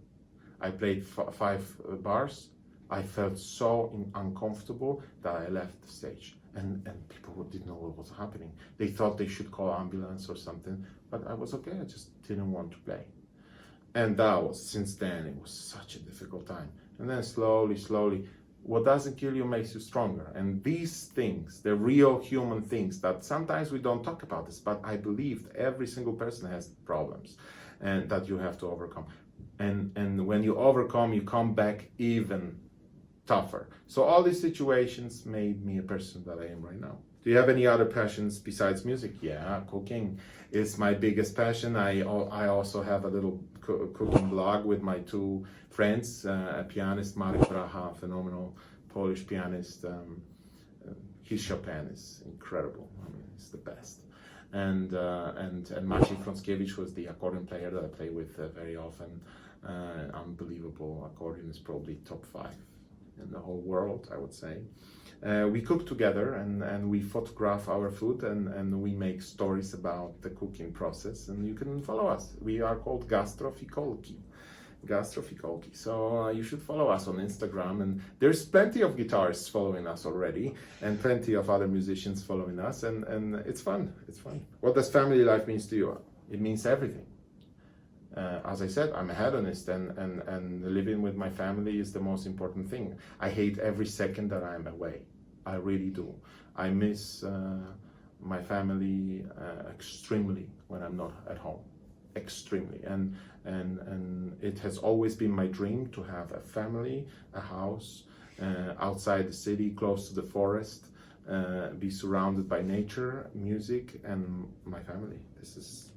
I played 5 bars. I felt so uncomfortable that I left the stage, and people didn't know what was happening. They thought they should call ambulance or something, but I was okay. I just didn't want to play. And since then, it was such a difficult time. And then slowly, what doesn't kill you makes you stronger. And these things, the real human things that sometimes we don't talk about this, but I believe every single person has problems and that you have to overcome. And when you overcome, you come back even tougher. So all these situations made me a person that I am right now. Do you have any other passions besides music? Yeah, cooking is my biggest passion. I also have a little cooking blog with my 2 friends, a pianist, Marek Bracha, phenomenal Polish pianist. His Chopin is incredible. I mean, it's the best. And Maciej Frąckiewicz was the accordion player that I play with very often. Unbelievable accordionist, probably top 5 in the whole world, I would say. We cook together, and we photograph our food, and we make stories about the cooking process, and you can follow us. We are called Gastrofikolki. So you should follow us on Instagram, and there's plenty of guitarists following us already, and plenty of other musicians following us, and it's fun. What does family life mean to you? It means everything. As I said, I'm a hedonist, and living with my family is the most important thing. I hate every second that I'm away. I really do. I miss my family extremely when I'm not at home. Extremely. And it has always been my dream to have a family, a house, outside the city, close to the forest, be surrounded by nature, music, and my family. This is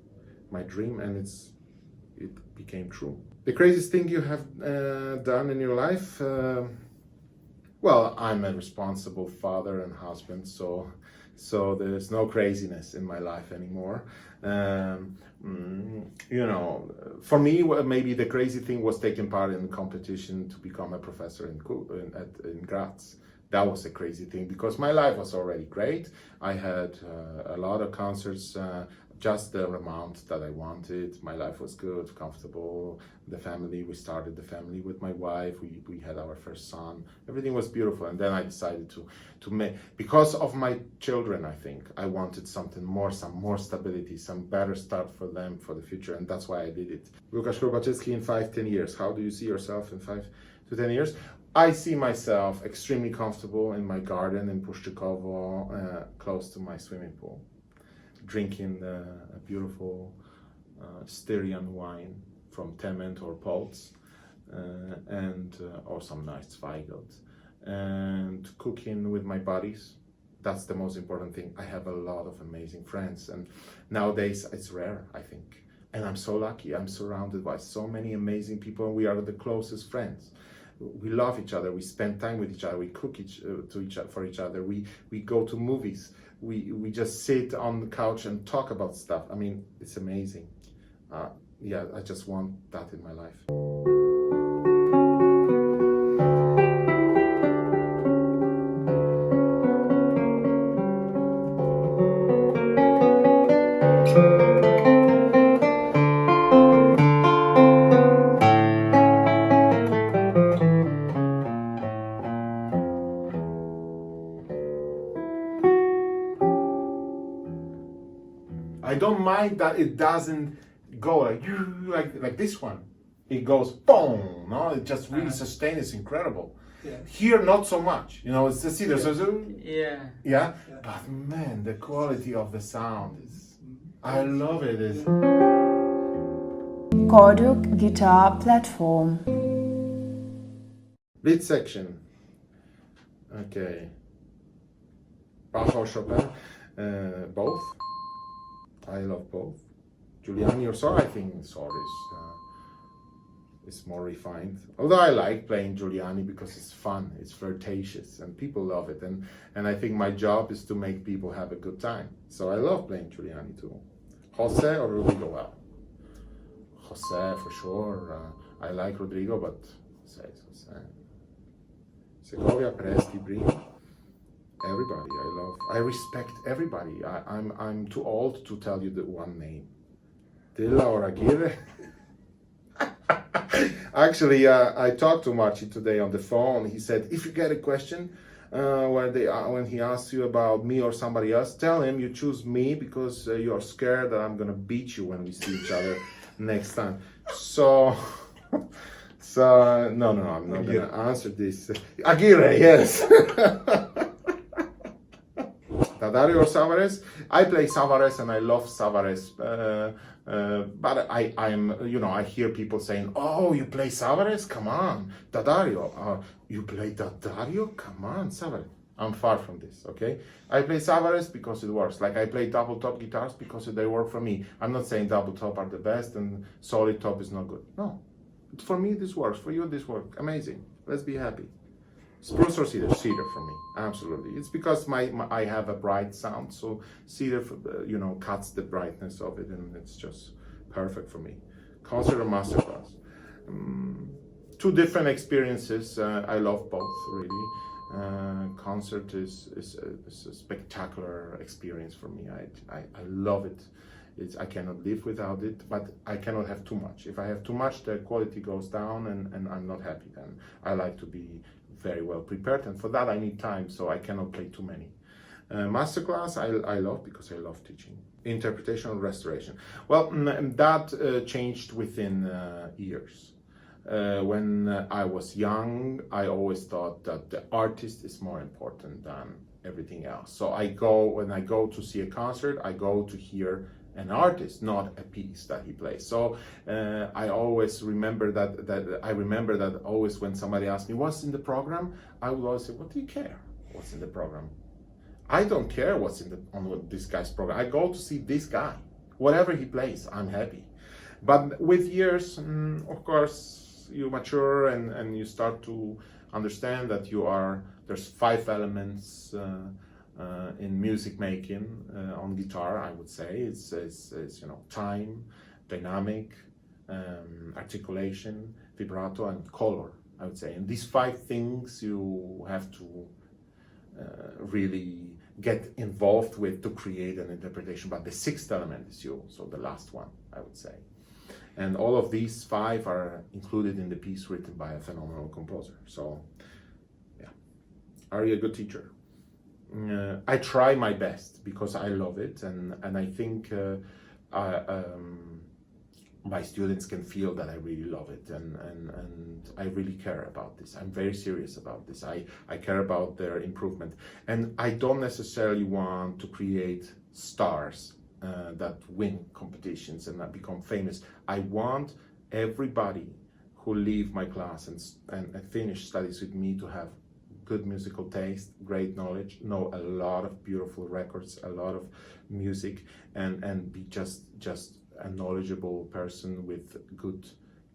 my dream, and it became true. The craziest thing you have done in your life? Well, I'm a responsible father and husband, so there's no craziness in my life anymore. You know, for me, maybe the crazy thing was taking part in a competition to become a professor in Graz. That was a crazy thing because my life was already great. I had a lot of concerts, just the amount that I wanted. My life was good, comfortable. The family, we started the family with my wife. We had our first son. Everything was beautiful. And then I decided to make, because of my children, I think, I wanted something more, some more stability, some better start for them for the future. And that's why I did it. Lukasz Kuropaczewski in 5-10 years. How do you see yourself in 5 to 10 years? I see myself extremely comfortable in my garden in Puszczykowo, close to my swimming pool, drinking a beautiful Styrian wine from Tement or Poltz, or some nice Zweigelt, and cooking with my buddies. That's the most important thing. I have a lot of amazing friends, and nowadays it's rare, I think. And I'm so lucky. I'm surrounded by so many amazing people, and we are the closest friends. We love each other. We spend time with each other. We cook for each other. We go to movies. We just sit on the couch and talk about stuff. I mean, it's amazing. Yeah, I just want that in my life. I don't mind that it doesn't go like this one. It goes boom, no? It just really sustains. It's incredible. Yeah. Here, not so much. You know, it's the cedar. So Yeah. But man, the quality of the sound is. I love it. It's KORDIUK Guitar Platform. lead section. Okay. Bach or Chopin, both. I love both. Giuliani or Sor, I think Sor is more refined. Although I like playing Giuliani because it's fun, it's flirtatious, and people love it. And I think my job is to make people have a good time. So I love playing Giuliani too. Jose or Rodrigo? Well, Jose for sure. I like Rodrigo, but Jose is Jose. Segovia, Presti, Brin. Everybody I respect everybody. I'm too old to tell you the one name. Dilla or Aguirre? Actually, I talked to Marci today on the phone. He said, if you get a question, when he asks you about me or somebody else, tell him you choose me because you're scared that I'm gonna beat you when we see each other next time. So no, I'm not gonna answer this. Aguirre, yes. Tadario or Savares? I play Savares and I love Savares, but I hear people saying, "Oh, you play Savares? Come on, Tadario. You play Tadario? Come on, Savares." I'm far from this. Okay, I play Savares because it works. Like I play double top guitars because they work for me. I'm not saying double top are the best and solid top is not good. No, for me this works. For you this works. Amazing. Let's be happy. Spruce or cedar? Cedar for me, absolutely. It's because I have a bright sound, so cedar, cuts the brightness of it, and it's just perfect for me. Concert or masterclass? Two different experiences. I love both, really. Concert is a spectacular experience for me. I love it. I cannot live without it, but I cannot have too much. If I have too much, the quality goes down, and I'm not happy then. I like to be very well prepared, and for that I need time, so I cannot play too many. Masterclass I love because I love teaching. Interpretation or restoration? Well, that changed within years. When I was young, I always thought that the artist is more important than everything else. So when I go to see a concert, I go to hear an artist, not a piece that he plays. So I always remember that always when somebody asks me what's in the program, I would always say, what do you care what's in the program? I don't care what's on this guy's program. I go to see this guy. Whatever he plays, I'm happy. But with years, of course, you mature and you start to understand that there's 5 elements in music making on guitar. I would say it's time, dynamic, articulation, vibrato, and color. I would say, and these 5 things you have to really get involved with to create an interpretation. But the sixth element is you, so the last one, I would say. And all of these five are included in the piece written by a phenomenal composer. So, yeah. Are you a good teacher? I try my best because I love it, and I think my students can feel that I really love it, and I really care about this. I'm very serious about this. I care about their improvement, and I don't necessarily want to create stars that win competitions and that become famous. I want everybody who leave my class and finish studies with me to have good musical taste, great knowledge, know a lot of beautiful records, a lot of music, and be just a knowledgeable person with good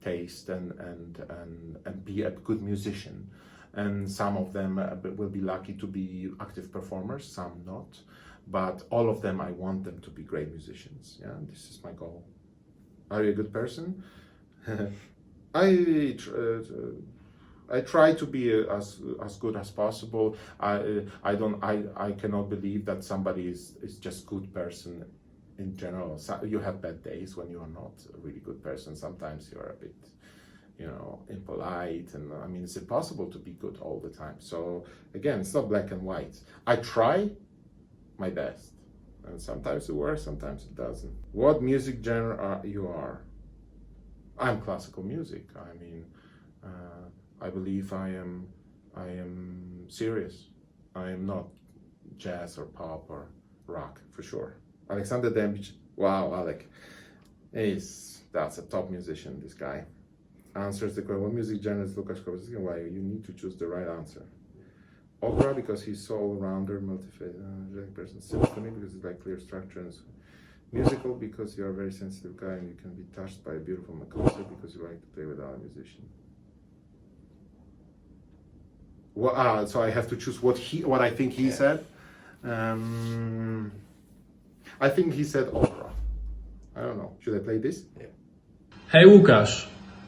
taste and be a good musician. And some of them will be lucky to be active performers, some not. But all of them, I want them to be great musicians. Yeah, this is my goal. Are you a good person? I try to be as good as possible. I cannot believe that somebody is just good person in general. So you have bad days when you are not a really good person. Sometimes you're a bit, impolite, and I mean, it's impossible to be good all the time. So again, it's not black and white. I try my best, and sometimes it works, sometimes it doesn't. What music genre you are? I'm classical music. I mean, I believe I am serious. I am not jazz or pop or rock, for sure. Alexander Dembich, wow, Alec, that's a top musician, this guy. Answers the question, what music genre is Lukasz Kuropaczewski, and why? You need to choose the right answer. Opera, because he's so all-rounder, multifaceted person. Symphony, because it's like clear structure. And musical, because you're a very sensitive guy and you can be touched by a beautiful concert because you like to play with other musicians. Well, so I have to choose what I think he said. I think he said opera. I don't know. Should I play this? Yeah. Hey Łukasz,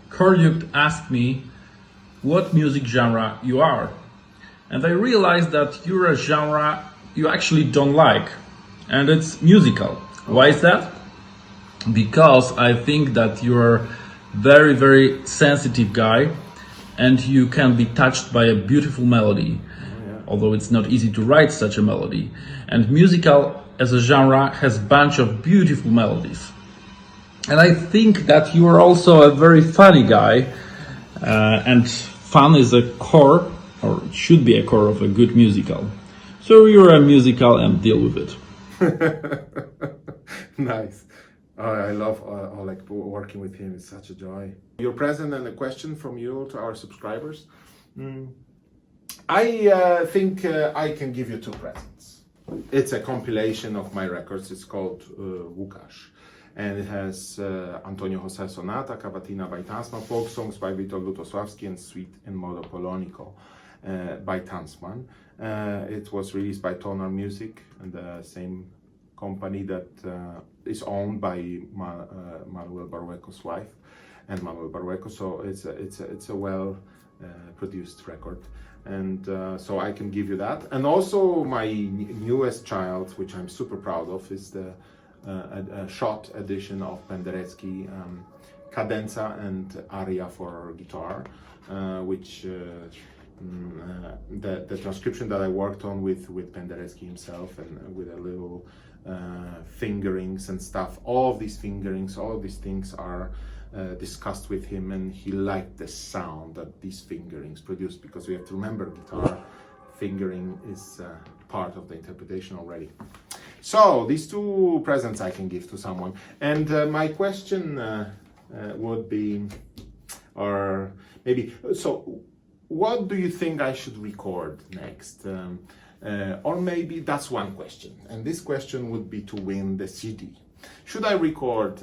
KORDIUK asked me what music genre you are. And I realized that you're a genre you actually don't like. And it's musical. Why is that? Because I think that you're a very, very sensitive guy and you can be touched by a beautiful melody. Although it's not easy to write such a melody. And musical as a genre has a bunch of beautiful melodies. And I think that you are also a very funny guy, and fun is a core, or it should be a core of a good musical. So you're a musical and deal with it. Nice. I love Oleg, working with him. It's such a joy. Your present and a question from you to our subscribers. I think I can give you two presents. It's a compilation of my records. It's called Łukasz. And it has Antonio José Sonata, Cavatina by Tansman, folk songs by Witold Lutosławski, and Suite in Modo Polonico by Tansman. It was released by Tonar Music, and the same company that is owned by Manuel Barrueco's wife and Manuel Barrueco. So it's a well produced record, and so I can give you that. And also my newest child, which I'm super proud of, is the a short edition of Penderecki Cadenza and Aria for guitar, which the transcription that I worked on with Penderecki himself, and with a little fingerings and stuff. All of these fingerings, all of these things are discussed with him, and he liked the sound that these fingerings produce, because we have to remember guitar fingering is part of the interpretation already. So these two presents I can give to someone, and my question would be, or maybe, so what do you think I should record next? Or maybe that's one question, and this question would be to win the CD. Should I record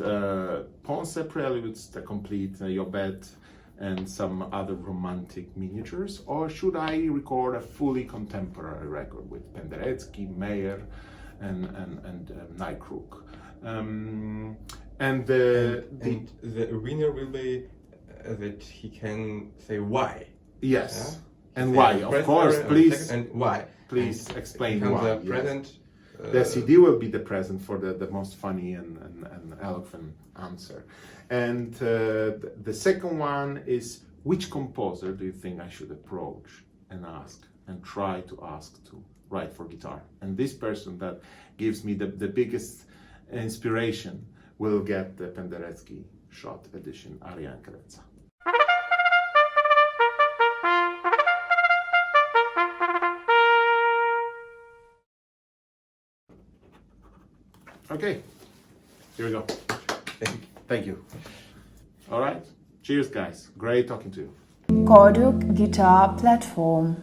Ponce Preludes, the complete Yobet, and some other romantic miniatures, or should I record a fully contemporary record with Penderecki, Meyer, and Nijkroek? And the winner will be that he can say why. Yes. And why? Of course, please. And why? Please And explain become why. the yes. present. The CD will be the present for the most funny and eloquent answer. And the second one is, which composer do you think I should approach and ask and try to ask to write for guitar? And this person that gives me the biggest inspiration will get the Penderecki short edition Aria and Cadenza. Okay, here we go. Thank you. All right, cheers guys, great talking to you. KORDIUK Guitar Platform.